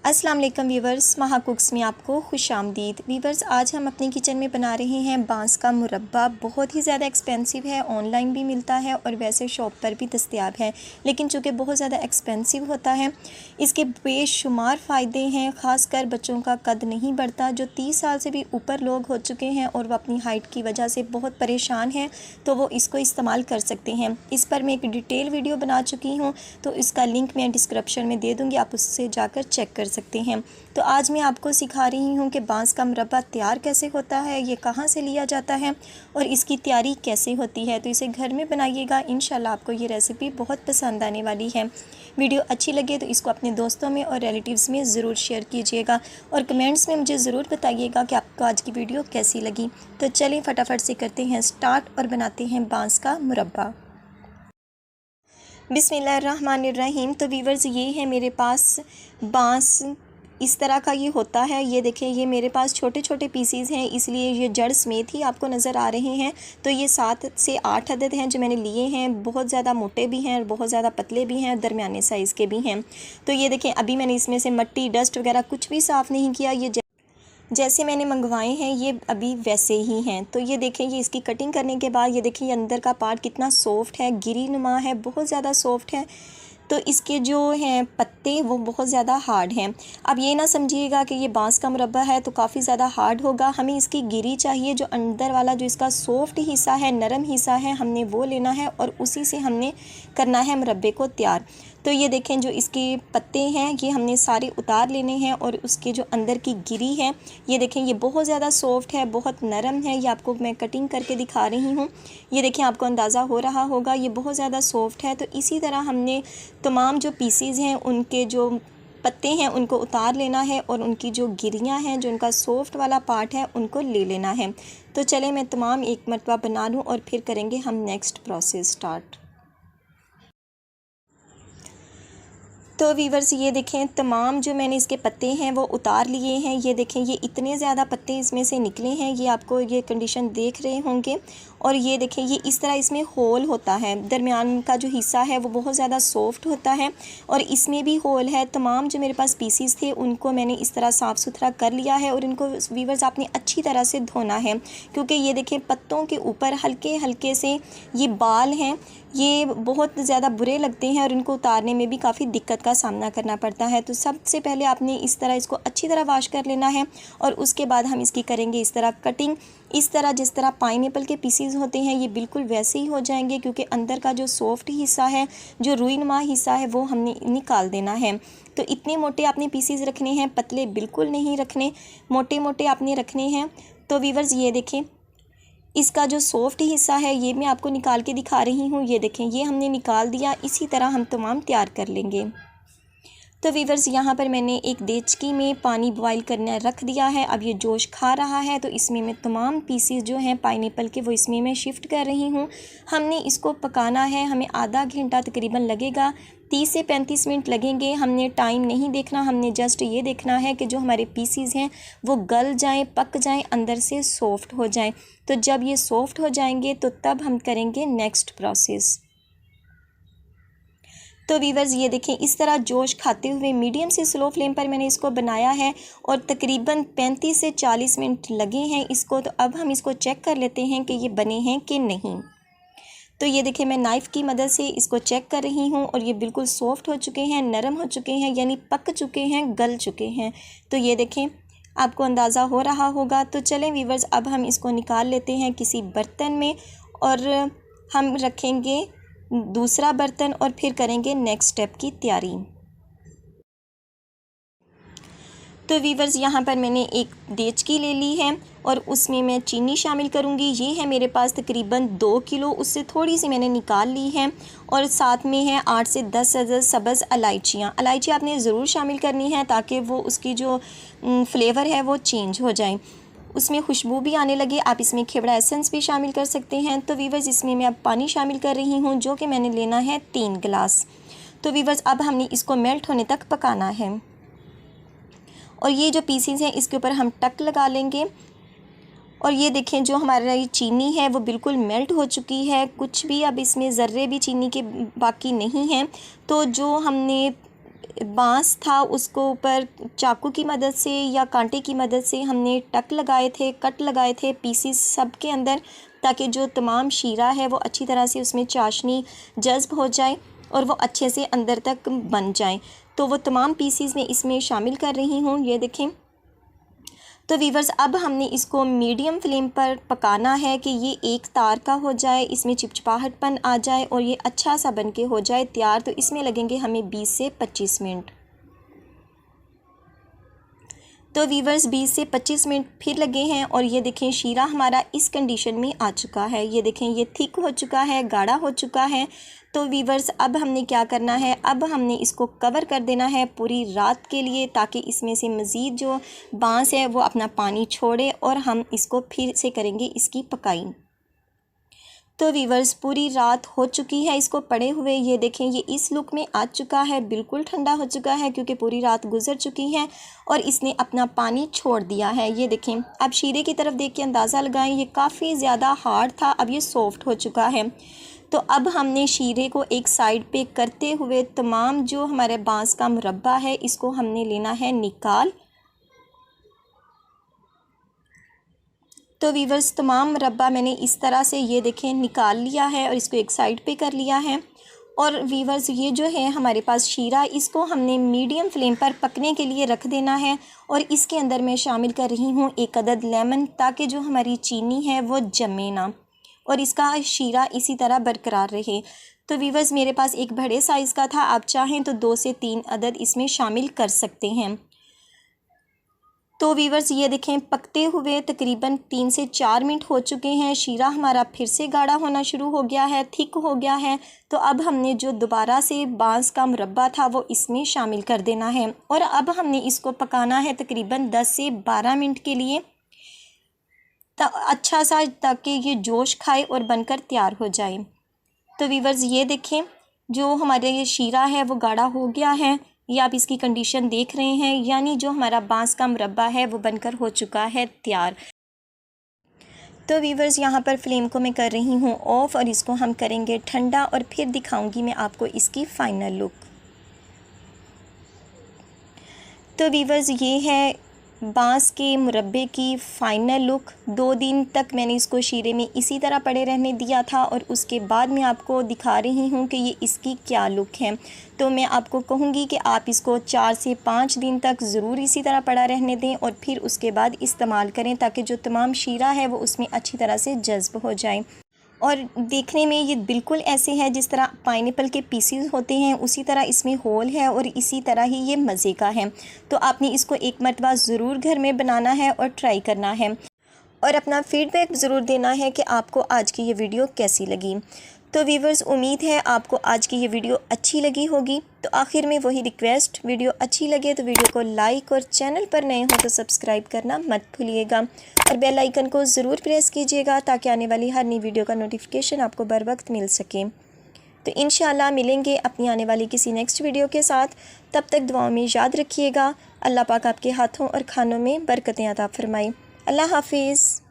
अस्सलाम वालेकुम वीवर्स, महा कुक्स में आपको खुशामदीद। वीवर्स, आज हम अपने किचन में बना रहे हैं बांस का मुरब्बा। बहुत ही ज़्यादा एक्सपेंसिव है, ऑनलाइन भी मिलता है और वैसे शॉप पर भी दस्तयाब है, लेकिन चूँकि बहुत ज़्यादा एक्सपेंसिव होता है, इसके बेशुमार फ़ायदे हैं। ख़ासकर बच्चों का कद नहीं बढ़ता। जो 30 साल से भी ऊपर लोग हो चुके हैं और वो अपनी हाइट की वजह से बहुत परेशान हैं, तो वो इसको इस्तेमाल कर सकते हैं। इस पर मैं एक डिटेल वीडियो बना चुकी हूँ, तो इसका लिंक मैं डिस्क्रिप्शन में दे दूँगी, आप उससे जाकर चेक कर सकते हैं। तो आज मैं आपको सिखा रही हूँ कि बांस का मुरब्बा तैयार कैसे होता है, ये कहाँ से लिया जाता है और इसकी तैयारी कैसे होती है। तो इसे घर में बनाइएगा, इंशाल्लाह आपको ये रेसिपी बहुत पसंद आने वाली है। वीडियो अच्छी लगे तो इसको अपने दोस्तों में और रिलेटिव्स में ज़रूर शेयर कीजिएगा और कमेंट्स में मुझे ज़रूर बताइएगा कि आपको आज की वीडियो कैसी लगी। तो चलिए फटाफट से करते हैं स्टार्ट और बनाते हैं बांस का मुरब्बा। बिस्मिल्लाहिर्रहमानिर्रहीम। तो वीवर्स, ये है मेरे पास बांस, इस तरह का ये होता है। ये देखें, ये मेरे पास छोटे छोटे पीसीज हैं, इसलिए ये जड़ समेत ही आपको नज़र आ रहे हैं। तो ये 7 से 8 अदद हैं जो मैंने लिए हैं। बहुत ज़्यादा मोटे भी हैं और बहुत ज़्यादा पतले भी हैं, दरमियाने साइज़ के भी हैं। तो ये देखें, अभी मैंने इसमें से मट्टी, डस्ट वगैरह कुछ भी साफ़ नहीं किया। ये जैसे मैंने मंगवाए हैं ये अभी वैसे ही हैं। तो ये देखें, ये इसकी कटिंग करने के बाद ये देखें, ये अंदर का पार्ट कितना सॉफ्ट है, गिरी नुमा है, बहुत ज़्यादा सॉफ्ट है। तो इसके जो हैं पत्ते वो बहुत ज़्यादा हार्ड हैं। अब ये ना समझिएगा कि ये बांस का मुरब्बा है तो काफ़ी ज़्यादा हार्ड होगा। हमें इसकी गिरी चाहिए, जो अंदर वाला जो इसका सॉफ्ट हिस्सा है, नरम हिस्सा है, हमने वो लेना है और उसी से हमने करना है मुरब्बे को तैयार। तो ये देखें, जो इसके पत्ते हैं ये हमने सारे उतार लेने हैं और उसके जो अंदर की गिरी है ये देखें, ये बहुत ज़्यादा सॉफ्ट है, बहुत नरम है। ये आपको मैं कटिंग करके दिखा रही हूँ। ये देखें, आपको अंदाज़ा हो रहा होगा ये बहुत ज़्यादा सॉफ्ट है। तो इसी तरह हमने तमाम जो पीसीज हैं उनके जो पत्ते हैं उनको उतार लेना है और उनकी जो गिरियाँ हैं, जो उनका सॉफ्ट वाला पार्ट है, उनको ले लेना है। तो चले मैं तमाम एक मरतबा बना लूँ और फिर करेंगे हम नेक्स्ट प्रोसेस स्टार्ट। तो वीवर्स, ये देखें, तमाम जो मैंने इसके पत्ते हैं वो उतार लिए हैं। ये देखें, ये इतने ज़्यादा पत्ते इसमें से निकले हैं, ये आपको ये कंडीशन देख रहे होंगे। और ये देखें, ये इस तरह इसमें होल होता है, दरमियान का जो हिस्सा है वो बहुत ज़्यादा सॉफ्ट होता है और इसमें भी होल है। तमाम जो मेरे पास पीसीस थे उनको मैंने इस तरह साफ़ सुथरा कर लिया है और इनको वीवर्स आपने अच्छी तरह से धोना है, क्योंकि ये देखें पत्तों के ऊपर हल्के हल्के से ये बाल हैं, ये बहुत ज़्यादा बुरे लगते हैं और इनको उतारने में भी काफ़ी दिक्कत का सामना करना पड़ता है। तो सबसे पहले आपने इस तरह इसको अच्छी तरह वॉश कर लेना है और उसके बाद हम इसकी करेंगे इस तरह कटिंग। इस तरह जिस तरह पाइनएप्पल के पीसीज होते हैं ये बिल्कुल वैसे ही हो जाएंगे, क्योंकि अंदर का जो सॉफ्ट हिस्सा है, जो रुईनुमा हिस्सा है, वो हमने निकाल देना है। तो इतने मोटे आपने पीसीज रखने हैं, पतले बिल्कुल नहीं रखने, मोटे मोटे आपने रखने हैं। तो वीवर्स, ये देखें, इसका जो सॉफ्ट हिस्सा है ये मैं आपको निकाल के दिखा रही हूँ। ये देखें, ये हमने निकाल दिया। इसी तरह हम तमाम तैयार कर लेंगे। तो वीवर्स, यहाँ पर मैंने एक देचकी में पानी बॉईल करना रख दिया है। अब ये जोश खा रहा है, तो इसमें मैं तमाम पीसेस जो हैं पाइनएप्पल के वो इसमें मैं शिफ्ट कर रही हूँ। हमने इसको पकाना है, हमें आधा घंटा तकरीबन लगेगा, 30 से 35 मिनट लगेंगे। हमने टाइम नहीं देखना, हमने जस्ट ये देखना है कि जो हमारे पीसीज हैं वो गल जाएं, पक जाएं, अंदर से सॉफ्ट हो जाएं। तो जब ये सॉफ्ट हो जाएंगे तो तब हम करेंगे नेक्स्ट प्रोसेस। तो वीवर्स, ये देखें, इस तरह जोश खाते हुए मीडियम से स्लो फ्लेम पर मैंने इसको बनाया है और तकरीबन 35 से 40 मिनट लगे हैं इसको। तो अब हम इसको चेक कर लेते हैं कि ये बने हैं कि नहीं। तो ये देखें, मैं नाइफ़ की मदद से इसको चेक कर रही हूँ और ये बिल्कुल सॉफ्ट हो चुके हैं, नरम हो चुके हैं, यानी पक चुके हैं, गल चुके हैं। तो ये देखें, आपको अंदाज़ा हो रहा होगा। तो चलें वीवर्स, अब हम इसको निकाल लेते हैं किसी बर्तन में और हम रखेंगे दूसरा बर्तन और फिर करेंगे नेक्स्ट स्टेप की तैयारी। तो वीवर्स, यहाँ पर मैंने एक देचकी ले ली है और उसमें मैं चीनी शामिल करूँगी। ये है मेरे पास तकरीबन 2 किलो, उससे थोड़ी सी मैंने निकाल ली है। और साथ में है 8 से 10 अदद सब्ज़ इलायचियाँ। इलायची आपने ज़रूर शामिल करनी है ताकि वो उसकी जो फ्लेवर है वो चेंज हो जाए, उसमें खुशबू भी आने लगे। आप इसमें खेवड़ा एसेंस भी शामिल कर सकते हैं। तो वीवर्स, इसमें मैं अब पानी शामिल कर रही हूँ, जो कि मैंने लेना है 3 गिलास। तो वीवर्स, अब हमने इसको मेल्ट होने तक पकाना है और ये जो पीसीज हैं इसके ऊपर हम टक लगा लेंगे। और ये देखें, जो हमारा ये चीनी है वो बिल्कुल मेल्ट हो चुकी है, कुछ भी अब इसमें ज़र्रे भी चीनी के बाकी नहीं हैं। तो जो हमने बांस था उसको ऊपर चाकू की मदद से या कांटे की मदद से हमने टक लगाए थे, कट लगाए थे पीसीस सब के अंदर, ताकि जो तमाम शीरा है वो अच्छी तरह से उसमें चाशनी जज्ब हो जाए और वो अच्छे से अंदर तक बन जाए। तो वो तमाम पीसीस मैं इसमें शामिल कर रही हूँ, ये देखें। तो वीवर्स अब हमने इसको मीडियम फ्लेम पर पकाना है कि ये एक तार का हो जाए, इसमें चिपचिपाहटपन आ जाए और ये अच्छा सा बन के हो जाए तैयार। तो इसमें लगेंगे हमें 20 से 25 मिनट। तो वीवर्स 20 से 25 मिनट फिर लगे हैं और ये देखें शीरा हमारा इस कंडीशन में आ चुका है। ये देखें ये थिक हो चुका है, गाढ़ा हो चुका है। तो वीवर्स अब हमने क्या करना है, अब हमने इसको कवर कर देना है पूरी रात के लिए, ताकि इसमें से मज़ीद जो बांस है वो अपना पानी छोड़े और हम इसको फिर से करेंगे इसकी पकाई। तो वीवर्स पूरी रात हो चुकी है इसको पड़े हुए। ये देखें ये इस लुक में आ चुका है, बिल्कुल ठंडा हो चुका है क्योंकि पूरी रात गुजर चुकी है और इसने अपना पानी छोड़ दिया है। ये देखें, अब शीरे की तरफ देख के अंदाज़ा लगाएं, ये काफ़ी ज़्यादा हार्ड था, अब ये सॉफ्ट हो चुका है। तो अब हमने शीरे को एक साइड पे करते हुए तमाम जो हमारे बांस का मुरब्बा है इसको हमने लेना है निकाल। तो वीवर्स तमाम मुरब्बा मैंने इस तरह से ये देखें निकाल लिया है और इसको एक साइड पे कर लिया है। और वीवर्स ये जो है हमारे पास शीरा, इसको हमने मीडियम फ्लेम पर पकने के लिए रख देना है और इसके अंदर मैं शामिल कर रही हूँ 1 अदद लेमन, ताकि जो हमारी चीनी है वो जमे ना और इसका शीरा इसी तरह बरकरार रहे। तो वीवर्स मेरे पास एक बड़े साइज़ का था, आप चाहें तो 2 से 3 अदद इसमें शामिल कर सकते हैं। तो वीवर्स ये देखें पकते हुए तकरीबन 3 से 4 मिनट हो चुके हैं। शीरा हमारा फिर से गाढ़ा होना शुरू हो गया है, थिक हो गया है। तो अब हमने जो दोबारा से बांस का मुरब्बा था वो इसमें शामिल कर देना है और अब हमने इसको पकाना है तकरीबन 10 से 12 मिनट के लिए, अच्छा सा, ताकि ये जोश खाए और बनकर तैयार हो जाए। तो वीवर्स ये देखें जो हमारे ये शीरा है वो गाढ़ा हो गया है, ये आप इसकी कंडीशन देख रहे हैं, यानी जो हमारा बांस का मुरब्बा है वो बनकर हो चुका है तैयार। तो वीवर्स यहाँ पर फ्लेम को मैं कर रही हूँ ऑफ़ और इसको हम करेंगे ठंडा और फिर दिखाऊंगी मैं आपको इसकी फ़ाइनल लुक। तो वीवर्स ये है बांस के मुरब्बे की फ़ाइनल लुक। 2 दिन तक मैंने इसको शीरे में इसी तरह पड़े रहने दिया था और उसके बाद मैं आपको दिखा रही हूँ कि ये इसकी क्या लुक है। तो मैं आपको कहूँगी कि आप इसको 4 से 5 दिन तक ज़रूर इसी तरह पड़ा रहने दें और फिर उसके बाद इस्तेमाल करें, ताकि जो तमाम शीरा है वो उसमें अच्छी तरह से जज्ब हो जाए। और देखने में ये बिल्कुल ऐसे है जिस तरह पाइनएप्पल के पीसीज होते हैं, उसी तरह इसमें होल है और इसी तरह ही ये मज़े का है। तो आपने इसको एक मरतबा ज़रूर घर में बनाना है और ट्राई करना है और अपना फ़ीडबैक ज़रूर देना है कि आपको आज की ये वीडियो कैसी लगी। तो वीवर्स उम्मीद है आपको आज की ये वीडियो अच्छी लगी होगी। तो आखिर में वही रिक्वेस्ट, वीडियो अच्छी लगे तो वीडियो को लाइक और चैनल पर नए हो तो सब्सक्राइब करना मत भूलिएगा और बेल आइकन को ज़रूर प्रेस कीजिएगा, ताकि आने वाली हर नई वीडियो का नोटिफिकेशन आपको बर वक्त मिल सके। तो इंशाल्लाह मिलेंगे अपनी आने वाली किसी नेक्स्ट वीडियो के साथ। तब तक दुआओं में याद रखिएगा। अल्लाह पाक आपके हाथों और खानों में बरकतें अता फरमाए। अल्लाह हाफिज़।